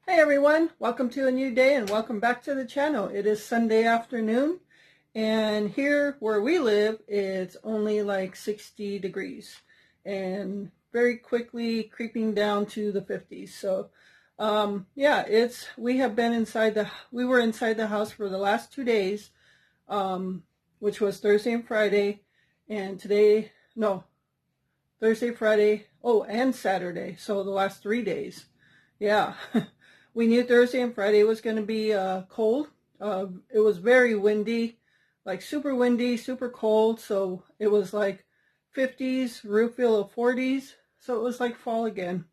Hey everyone, welcome to a new day and welcome back to the channel. It is Sunday afternoon and here where we live it's only like 60 degrees and very quickly creeping down to the 50s. So yeah, we were inside the house for the last 2 days, which was Thursday and Friday, and Thursday, Friday, and Saturday. So the last 3 days. Yeah. We knew Thursday and Friday was going to be cold. It was very windy, like super windy, super cold. So it was like 50s, roof feel of 40s. So it was like fall again.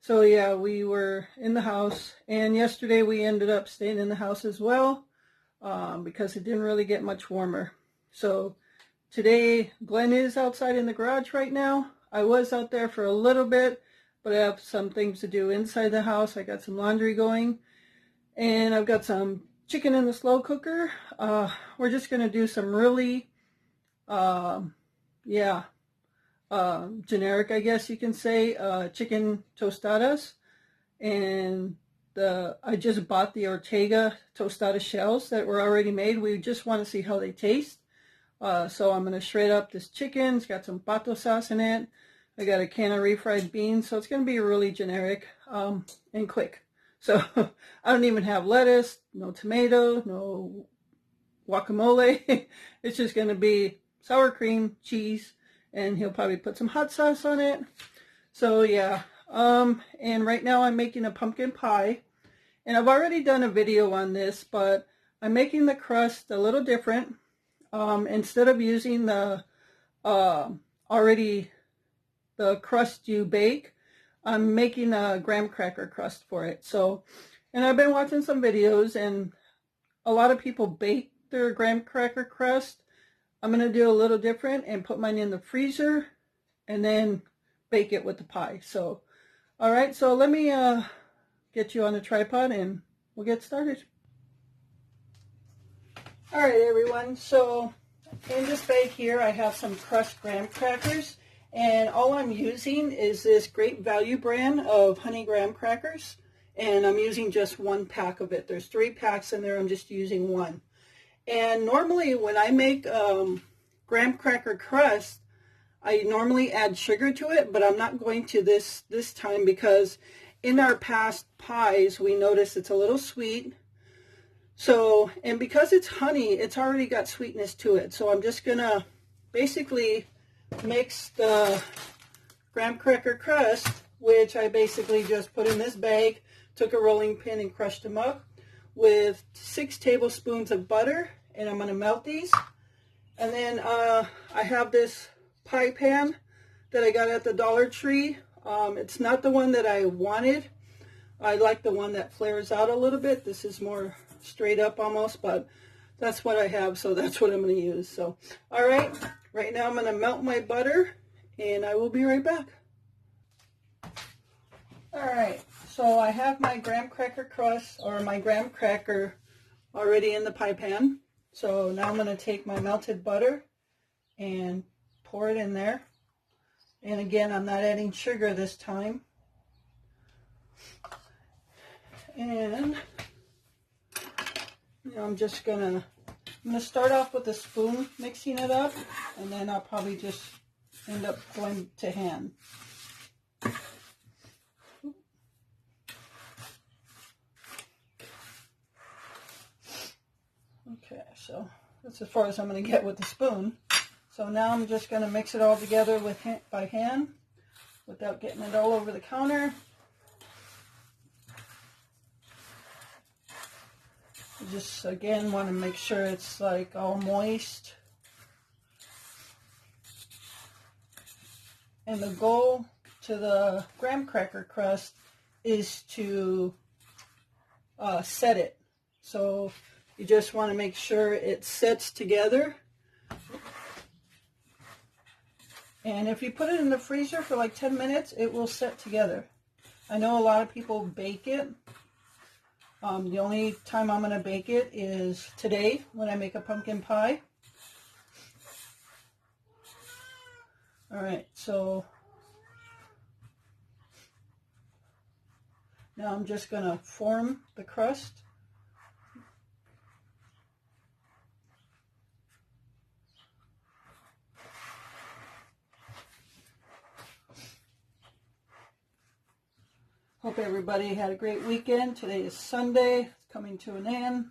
So yeah, we were in the house. And yesterday we ended up staying in the house as well because it didn't really get much warmer. So today, Glenn is outside in the garage right now. I was out there for a little bit, but I have some things to do inside the house. I got some laundry going, and I've got some chicken in the slow cooker. We're just going to do some really, generic, I guess you can say, chicken tostadas. And I just bought the Ortega tostada shells that were already made. We just want to see how they taste. So I'm going to shred up this chicken. It's got some pato sauce in it. I got a can of refried beans, so it's going to be really generic and quick. So I don't even have lettuce, no tomato, no guacamole. It's just going to be sour cream, cheese, and he'll probably put some hot sauce on it. So yeah, and right now I'm making a pumpkin pie, and I've already done a video on this, but I'm making the crust a little different. Instead of using the crust you bake, I'm making a graham cracker crust for it. So, and I've been watching some videos and a lot of people bake their graham cracker crust. I'm going to do a little different and put mine in the freezer and then bake it with the pie. So, all right, so let me get you on the tripod and we'll get started. All right, everyone, so in this bag here, I have some crushed graham crackers, and all I'm using is this Great Value brand of honey graham crackers, and I'm using just 1 pack of it. There's 3 packs in there, I'm just using 1. And normally when I make graham cracker crust, I normally add sugar to it, but I'm not going to this time because in our past pies, we noticed it's a little sweet. So, and because it's honey, it's already got sweetness to it. So I'm just gonna basically mix the graham cracker crust, which I basically just put in this bag, took a rolling pin and crushed them up, with 6 tablespoons of butter, and I'm gonna melt these. And then I have this pie pan that I got at the Dollar Tree. It's not the one that I wanted. I like the one that flares out a little bit. This is more straight up almost, but that's what I have, so that's what I'm going to use. So, all right, right now I'm going to melt my butter, and I will be right back. All right, so I have my graham cracker crust, or my graham cracker, already in the pie pan. So now I'm going to take my melted butter and pour it in there. And again, I'm not adding sugar this time. And I'm gonna start off with a spoon mixing it up, and then I'll probably just end up going to hand. Okay, so that's as far as I'm gonna get with the spoon. So now I'm just gonna mix it all together by hand without getting it all over the counter. I just, again, want to make sure it's like all moist. And the goal to the graham cracker crust is to set it. So you just want to make sure it sets together. And if you put it in the freezer for like 10 minutes, it will set together. I know a lot of people bake it. The only time I'm going to bake it is today when I make a pumpkin pie. All right, so Now I'm just going to form the crust. Hope everybody had a great weekend. Today is Sunday. It's coming to an end.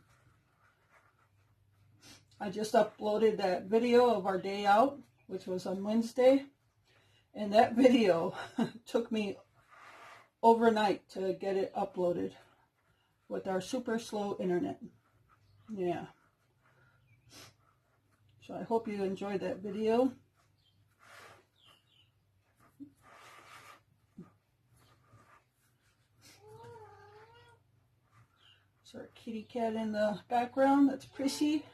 I just uploaded that video of our day out, which was on Wednesday. And that video took me overnight to get it uploaded with our super slow internet. Yeah. So I hope you enjoyed that video. There's our kitty cat in the background. That's Prissy.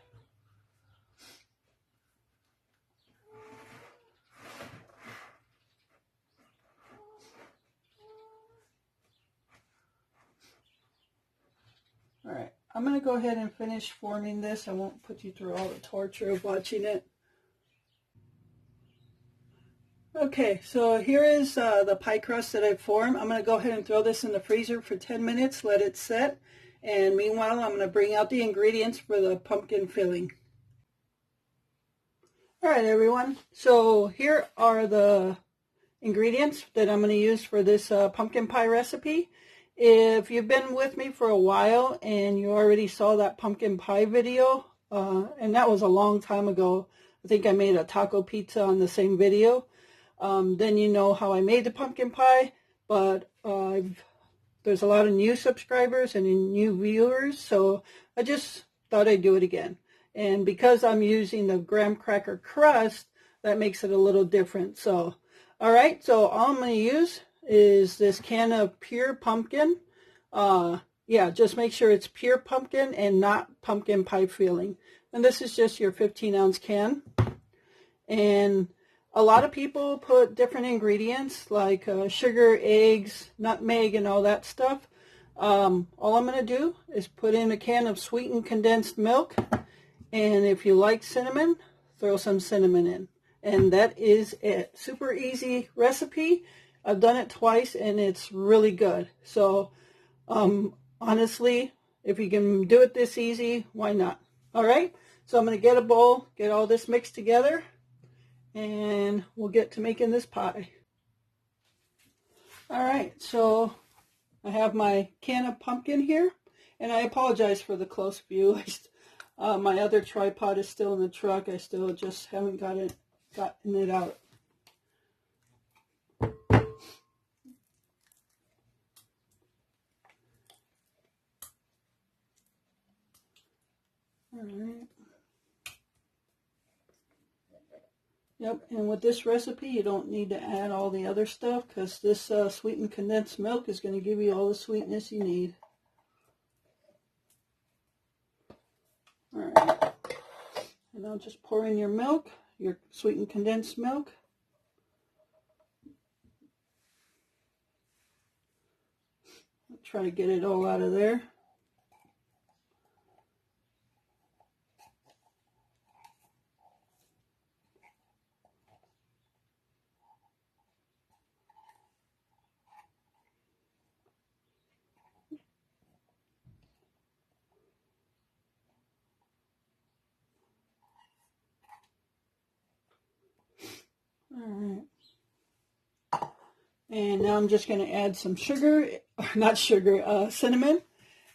Alright, I'm going to go ahead and finish forming this. I won't put you through all the torture of watching it. Okay, so here is the pie crust that I formed. I'm going to go ahead and throw this in the freezer for 10 minutes, let it set. And meanwhile, I'm going to bring out the ingredients for the pumpkin filling. Alright everyone, so here are the ingredients that I'm going to use for this pumpkin pie recipe. If you've been with me for a while and you already saw that pumpkin pie video, and that was a long time ago, I think I made a taco pizza on the same video, then you know how I made the pumpkin pie, but there's a lot of new subscribers and new viewers, so I just thought I'd do it again. And because I'm using the graham cracker crust, that makes it a little different. So, alright, so all I'm going to use is this can of pure pumpkin. Yeah, just make sure it's pure pumpkin and not pumpkin pie filling. And this is just your 15-ounce can. And a lot of people put different ingredients like sugar, eggs, nutmeg, and all that stuff. All I'm going to do is put in a can of sweetened condensed milk. And if you like cinnamon, throw some cinnamon in. And that is it. Super easy recipe. I've done it twice and it's really good. So honestly, if you can do it this easy, why not? Alright, so I'm going to get a bowl, get all this mixed together, and we'll get to making this pie. Alright, so I have my can of pumpkin here, and I apologize for the close view. My other tripod is still in the truck. I still just haven't gotten it out. Alright. Yep, and with this recipe, you don't need to add all the other stuff because this sweetened condensed milk is going to give you all the sweetness you need. Alright, and now just pour in your milk, your sweetened condensed milk. Try to get it all out of there. Alright. And now I'm just going to add some sugar, not sugar, cinnamon.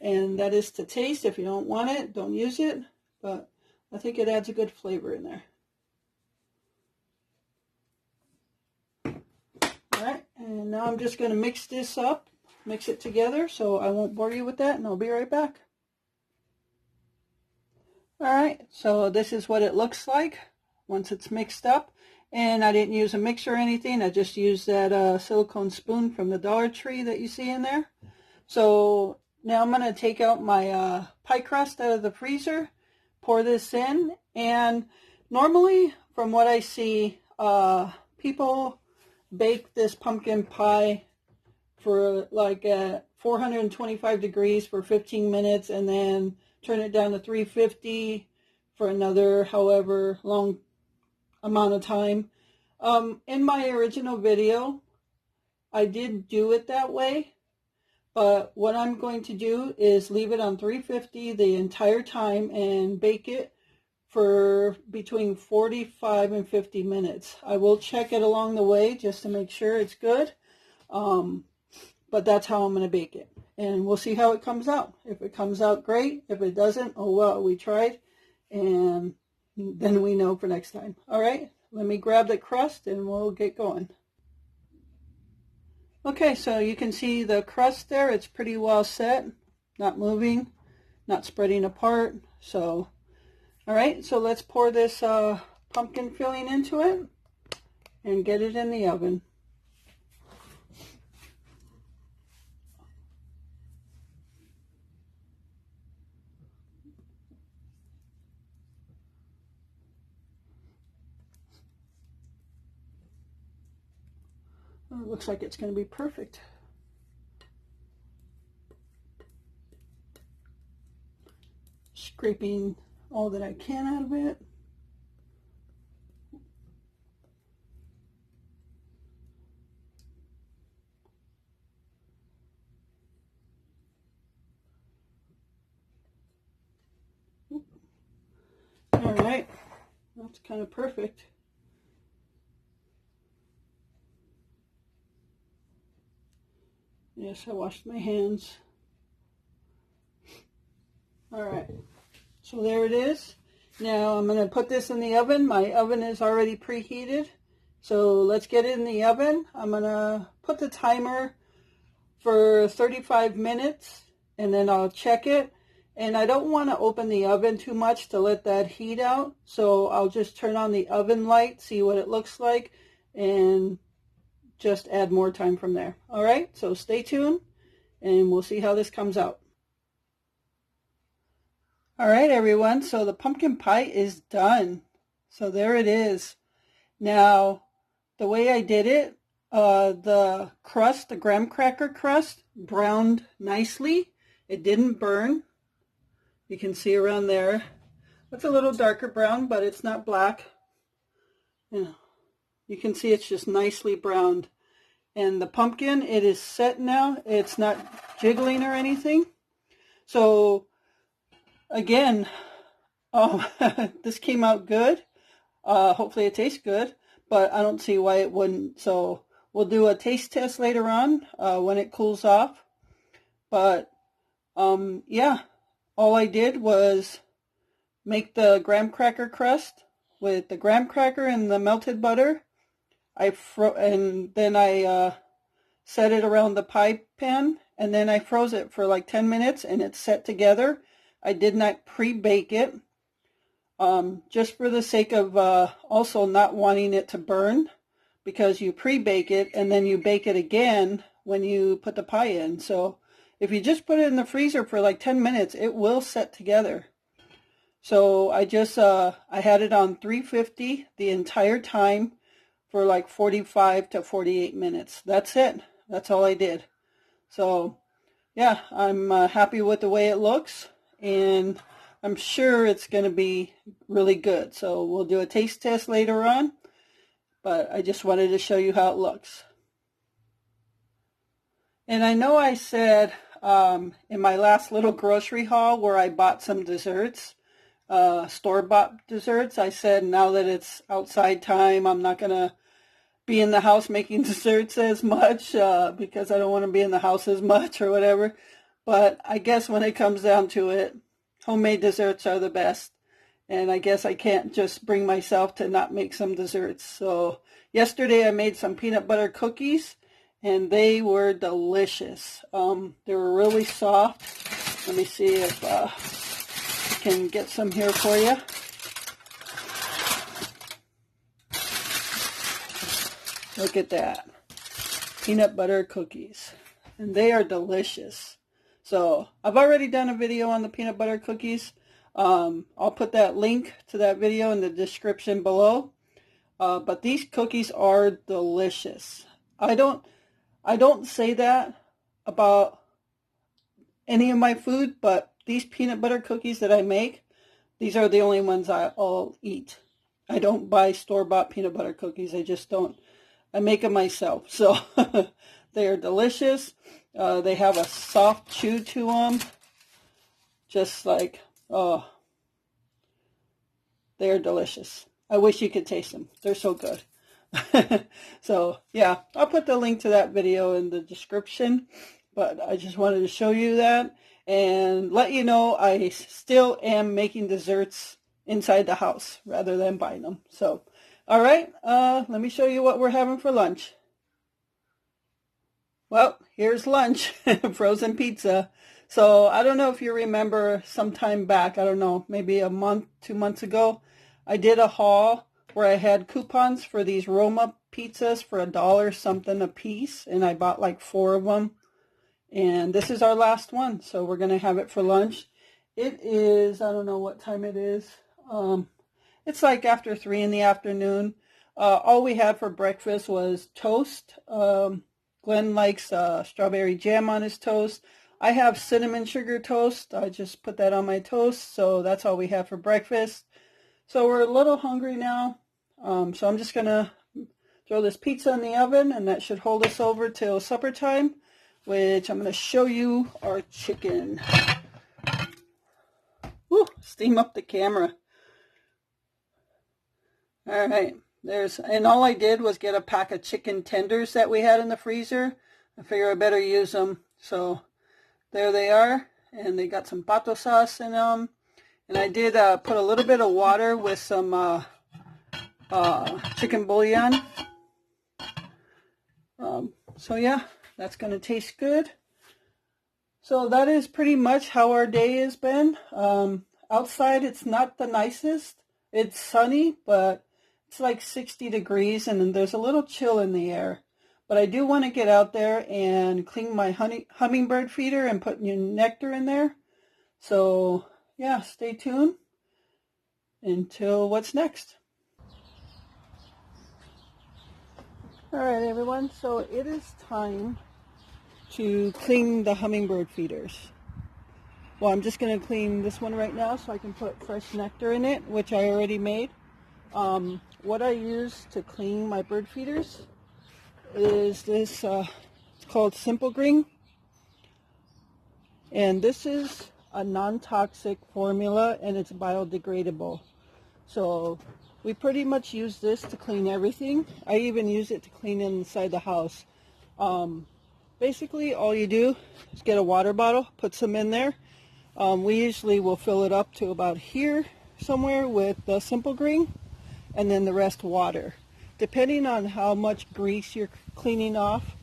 And that is to taste. If you don't want it, don't use it. But I think it adds a good flavor in there. Alright, and now I'm just going to mix this up, mix it together, so I won't bore you with that, and I'll be right back. Alright, so this is what it looks like once it's mixed up. And I didn't use a mixer or anything. I just used that silicone spoon from the Dollar Tree that you see in there. So now I'm going to take out my pie crust out of the freezer, pour this in. And normally, from what I see, people bake this pumpkin pie for like at 425 degrees for 15 minutes and then turn it down to 350 for another however long amount of time. In my original video, I did do it that way, But what I'm going to do is leave it on 350 the entire time and bake it for between 45 and 50 minutes. I will check it along the way just to make sure it's good. But that's how I'm going to bake it. And we'll see how it comes out. If it comes out great, if it doesn't, oh well, we tried. And then we know for next time. All right, let me grab the crust and we'll get going. Okay, so you can see the crust there. It's pretty well set, not moving, not spreading apart. So, all right, so let's pour this pumpkin filling into it and get it in the oven. Oh, it looks like it's going to be perfect. Scraping all that I can out of it. All right, that's kind of perfect. Yes, I washed my hands. All right, so there it is. Now I'm going to put this in the oven. My oven is already preheated. So let's get it in the oven. I'm going to put the timer for 35 minutes and then I'll check it. And I don't want to open the oven too much to let that heat out. So I'll just turn on the oven light, see what it looks like, and just add more time from there. All right, so stay tuned and we'll see how this comes out. All right, everyone, so the pumpkin pie is done. So there it is. Now, the way I did it, the crust, the graham cracker crust, browned nicely. It didn't burn. You can see around there. It's a little darker brown, but it's not black. You can see it's just nicely browned. And the pumpkin, it is set now. It's not jiggling or anything. So, again, this came out good. Hopefully it tastes good, but I don't see why it wouldn't. So we'll do a taste test later on when it cools off. But, yeah, all I did was make the graham cracker crust with the graham cracker and the melted butter. And then I set it around the pie pan, and then I froze it for like 10 minutes, and it's set together. I did not pre-bake it, just for the sake of also not wanting it to burn, because you pre-bake it and then you bake it again when you put the pie in. So if you just put it in the freezer for like 10 minutes, it will set together. So I just, I had it on 350 the entire time for like 45 to 48 minutes. That's it. That's all I did. So yeah, I'm happy with the way it looks, and I'm sure it's going to be really good. So we'll do a taste test later on, but I just wanted to show you how it looks. And I know I said in my last little grocery haul where I bought some desserts, store-bought desserts, I said now that it's outside time, I'm not going to be in the house making desserts as much because I don't want to be in the house as much or whatever. But I guess when it comes down to it, homemade desserts are the best. And I guess I can't just bring myself to not make some desserts. So yesterday I made some peanut butter cookies, and they were delicious. They were really soft. Let me see if I can get some here for you. Look at that. Peanut butter cookies. And they are delicious. So I've already done a video on the peanut butter cookies. I'll put that link to that video in the description below. But these cookies are delicious. I don't say that about any of my food, but these peanut butter cookies that I make, these are the only ones I'll eat. I don't buy store-bought peanut butter cookies. I just don't. I make them myself. So they are delicious. They have a soft chew to them. Just like, oh, they're delicious. I wish you could taste them. They're so good. So, yeah, I'll put the link to that video in the description. But I just wanted to show you that and let you know I still am making desserts inside the house rather than buying them. So, all right, let me show you what we're having for lunch. Well, here's lunch, frozen pizza. So I don't know if you remember some time back, I don't know, maybe a month, 2 months ago, I did a haul where I had coupons for these Roma pizzas for $1 something a piece, and I bought like 4 of them. And this is our last one, so we're going to have it for lunch. It is, I don't know what time it is. It's like after 3 in the afternoon. All we had for breakfast was toast. Glenn likes strawberry jam on his toast. I have cinnamon sugar toast. I just put that on my toast, so that's all we have for breakfast. So we're a little hungry now. So I'm just going to throw this pizza in the oven, and that should hold us over till supper time, which I'm going to show you our chicken. Woo, steam up the camera. All right, and all I did was get a pack of chicken tenders that we had in the freezer. I figure I better use them. So there they are, and they got some pato sauce in them. And I did put a little bit of water with some chicken bouillon. So yeah, that's going to taste good. So that is pretty much how our day has been. Outside, it's not the nicest. It's sunny, but it's like 60 degrees, and there's a little chill in the air. But I do want to get out there and clean my hummingbird feeder and put new nectar in there. So yeah, stay tuned until what's next. All right, everyone. So it is time to clean the hummingbird feeders. Well, I'm just going to clean this one right now so I can put fresh nectar in it, which I already made. What I use to clean my bird feeders is this, it's called Simple Green. And this is a non-toxic formula, and it's biodegradable. So we pretty much use this to clean everything. I even use it to clean inside the house. Basically, all you do is get a water bottle, put some in there. We usually will fill it up to about here somewhere with the Simple Green, and then the rest water. Depending on how much grease you're cleaning off,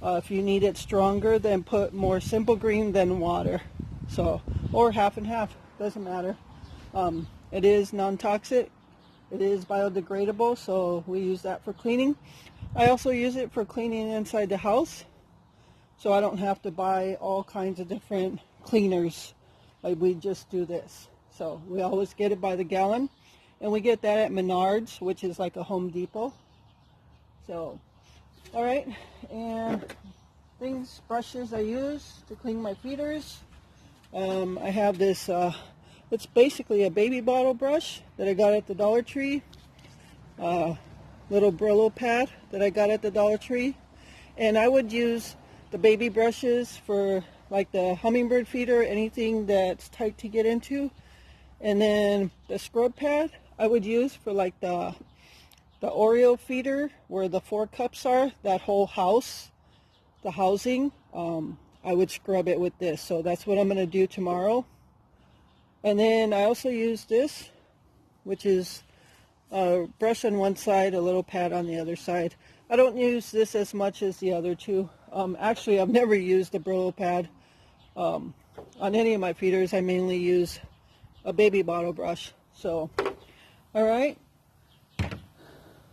if you need it stronger, then put more Simple Green than water. So, or half and half, doesn't matter. It is non-toxic, it is biodegradable, so we use that for cleaning. I also use it for cleaning inside the house, so I don't have to buy all kinds of different cleaners. Like, we just do this. So we always get it by the gallon, and we get that at Menards, which is like a Home Depot. So, all right, and things, brushes I use to clean my feeders. I have this, it's basically a baby bottle brush that I got at the Dollar Tree. Little Brillo pad that I got at the Dollar Tree. And I would use the baby brushes for like the hummingbird feeder, anything that's tight to get into. And then the scrub pad I would use for like the Oreo feeder where the 4 cups are, that whole house, the housing. I would scrub it with this. So that's what I'm going to do tomorrow. And then I also use this, which is a brush on one side, a little pad on the other side. I don't use this as much as the other two. Actually, I've never used the Brillo pad on any of my feeders. I mainly use a baby bottle brush. So, all right.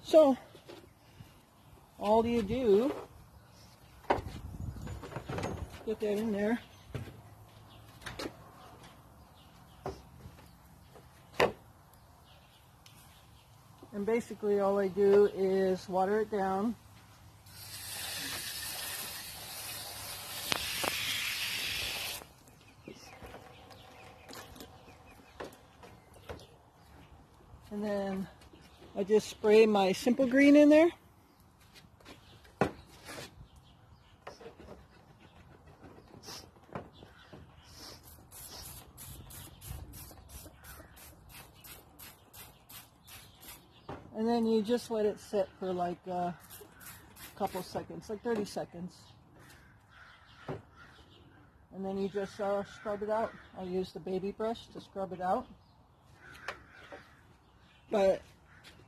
So, all you do, get that in there. And basically all I do is water it down. And then I just spray my Simple Green in there. And then you just let it sit for like a couple seconds, like 30 seconds. And then you just scrub it out. I use the baby brush to scrub it out. But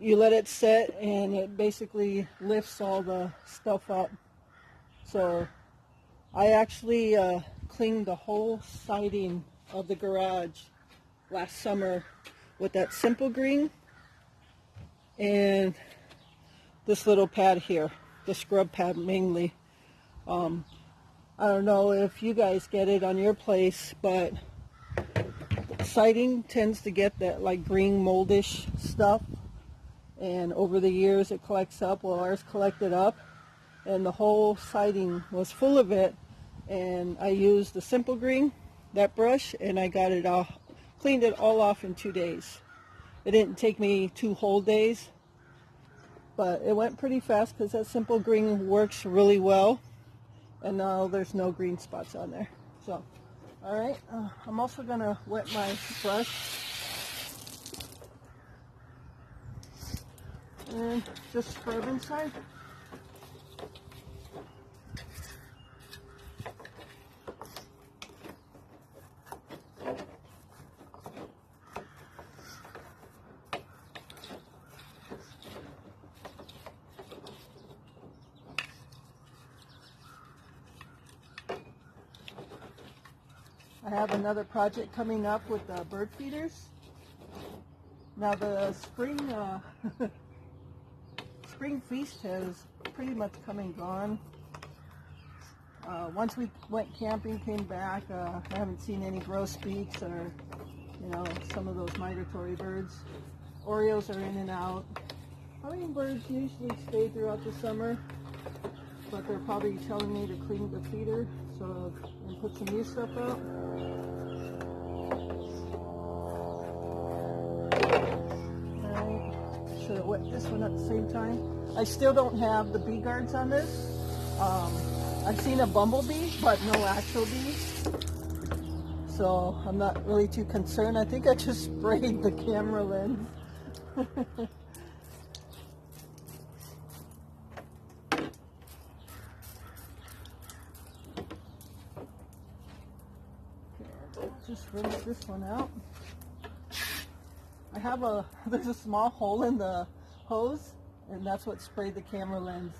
you let it sit and it basically lifts all the stuff up. So I actually cleaned the whole siding of the garage last summer with that simple green and this little pad here, the scrub pad mainly. I don't know if you guys get it on your place, but siding tends to get that like green moldish stuff, and over the years it collects up. Well, ours collected up and the whole siding was full of it, and I used the simple green, that brush, and I got it all, cleaned it all off in 2 days. It didn't take me 2 whole days, but it went pretty fast because that simple green works really well. And now there's no green spots on there. So, all right, I'm also gonna wet my brush and just scrub inside. I have another project coming up with bird feeders. Now the spring spring feast has pretty much come and gone. Once we went camping, came back, I haven't seen any grosbeaks or, you know, some of those migratory birds. Orioles are in and out. Hummingbirds usually stay throughout the summer, but they're probably telling me to clean the feeder so and put some new stuff out. Alright, should have wet this one at the same time. I still don't have the bee guards on this. I've seen a bumblebee, but no actual bees. So I'm not really too concerned. I think I just sprayed the camera lens. Just rinse this one out. I have there's a small hole in the hose, and that's what sprayed the camera lens.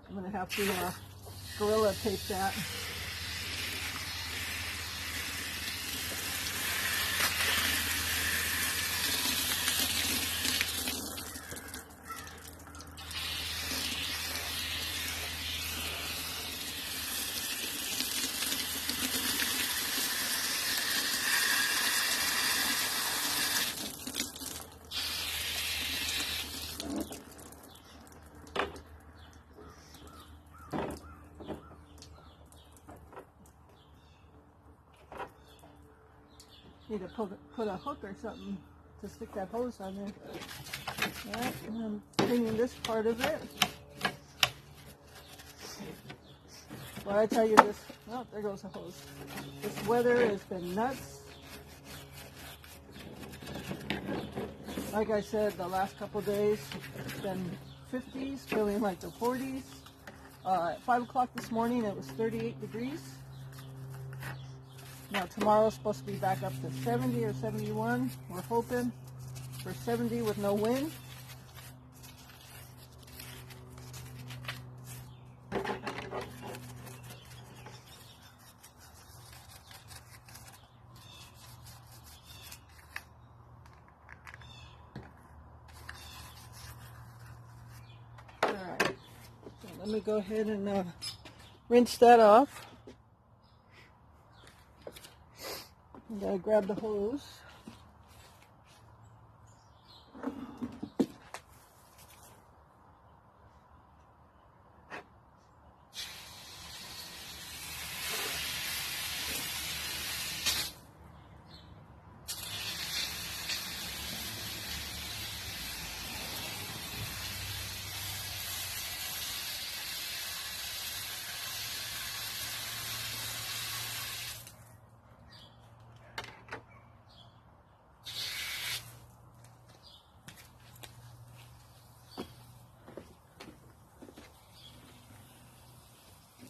I'm going to have to Gorilla tape that. Need to put a hook or something to stick that hose on there. Alright, and I'm cleaning this part of it. Well, I tell you this, oh, there goes the hose. This weather has been nuts. Like I said, the last couple days, it's been 50s, feeling like the 40s. At 5 o'clock this morning, it was 38 degrees. Now tomorrow's supposed to be back up to 70 or 71. We're hoping for 70 with no wind. Alright, so let me go ahead and rinse that off. I'm going to grab the hose.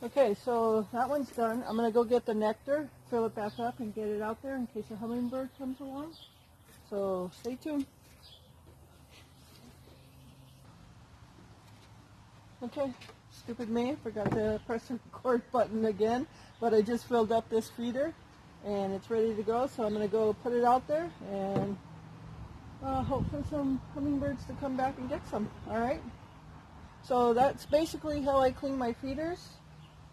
Okay, so that one's done. I'm going to go get the nectar, fill it back up, and get it out there in case a hummingbird comes along. So stay tuned. Okay, stupid me, forgot to press the record button again, but I just filled up this feeder and it's ready to go, so I'm going to go put it out there and hope for some hummingbirds to come back and get some. Alright, so that's basically how I clean my feeders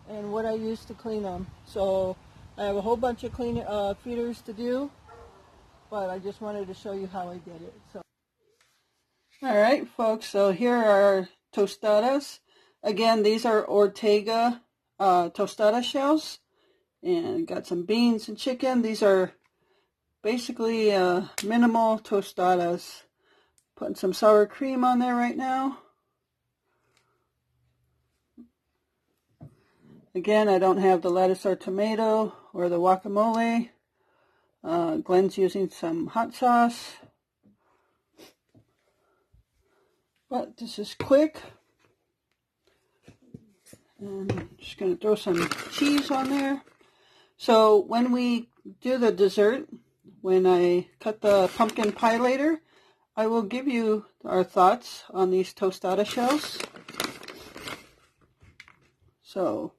and what I use to clean them. So I have a whole bunch of feeders to do, but I just wanted to show you how I did it. So, alright folks, so here are our tostadas. Again, these are Ortega tostada shells, and got some beans and chicken. These are basically minimal tostadas. Putting some sour cream on there right now. Again, I don't have the lettuce or tomato or the guacamole. Glenn's using some hot sauce. But this is quick. And I'm just going to throw some cheese on there. So when we do the dessert, when I cut the pumpkin pie later, I will give you our thoughts on these tostada shells. So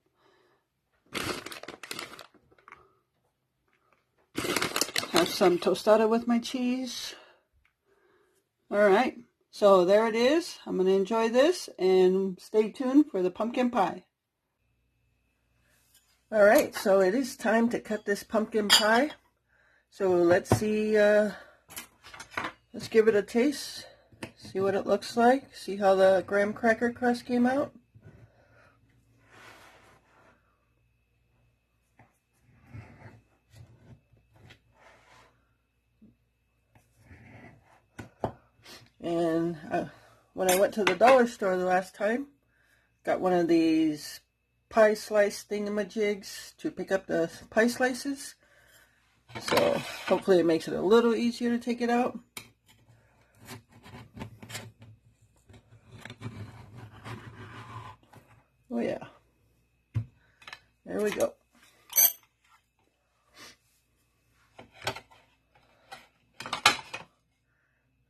have some tostada with my cheese. Alright, so there it is. I'm going to enjoy this and stay tuned for the pumpkin pie. Alright, so it is time to cut this pumpkin pie. So let's see, let's give it a taste. See what it looks like. See how the graham cracker crust came out. And when I went to the dollar store the last time, got one of these pie slice thingamajigs to pick up the pie slices. So hopefully it makes it a little easier to take it out. Oh yeah. There we go.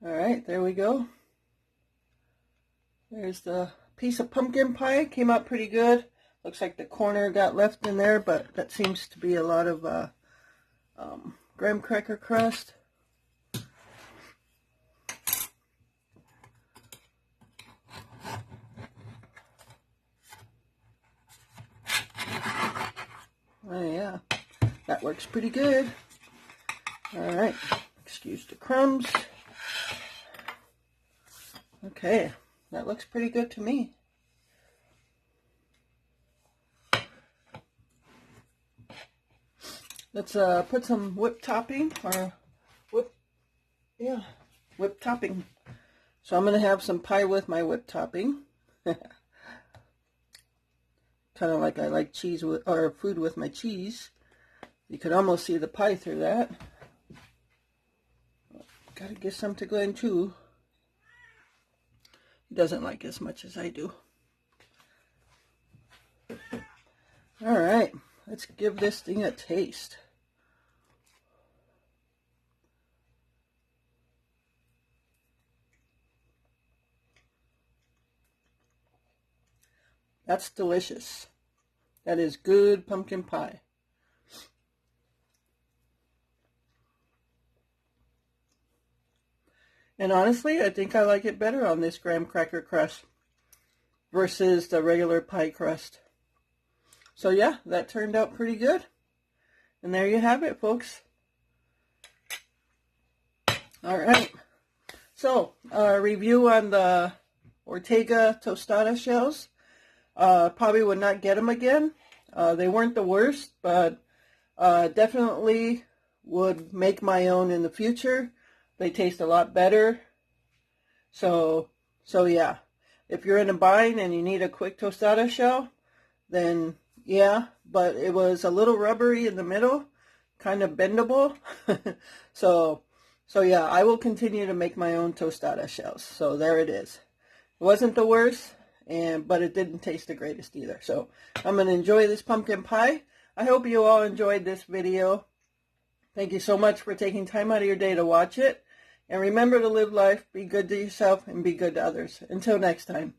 Alright, there we go. There's the piece of pumpkin pie. Came out pretty good. Looks like the corner got left in there, but that seems to be a lot of graham cracker crust. Oh yeah, that works pretty good. Alright, excuse the crumbs. Okay, that looks pretty good to me. Let's put some whipped topping, or whipped topping. So I'm going to have some pie with my whipped topping. Kind of like I like cheese with, or food with my cheese. You could almost see the pie through that. Got to give some to Glenn too. He doesn't like as much as I do. Alright, let's give this thing a taste. That's delicious. That is good pumpkin pie. And honestly, I think I like it better on this graham cracker crust versus the regular pie crust. So yeah, that turned out pretty good. And there you have it, folks. Alright. So, review on the Ortega tostada shells. Probably would not get them again. They weren't the worst, but definitely would make my own in the future. They taste a lot better. So yeah. If you're in a bind and you need a quick tostada shell, then yeah, but it was a little rubbery in the middle, kind of bendable. So yeah, I will continue to make my own tostada shells. So there it is. It wasn't the worst, but it didn't taste the greatest either. So I'm going to enjoy this pumpkin pie. I hope you all enjoyed this video. Thank you so much for taking time out of your day to watch it. And remember to live life, be good to yourself, and be good to others. Until next time.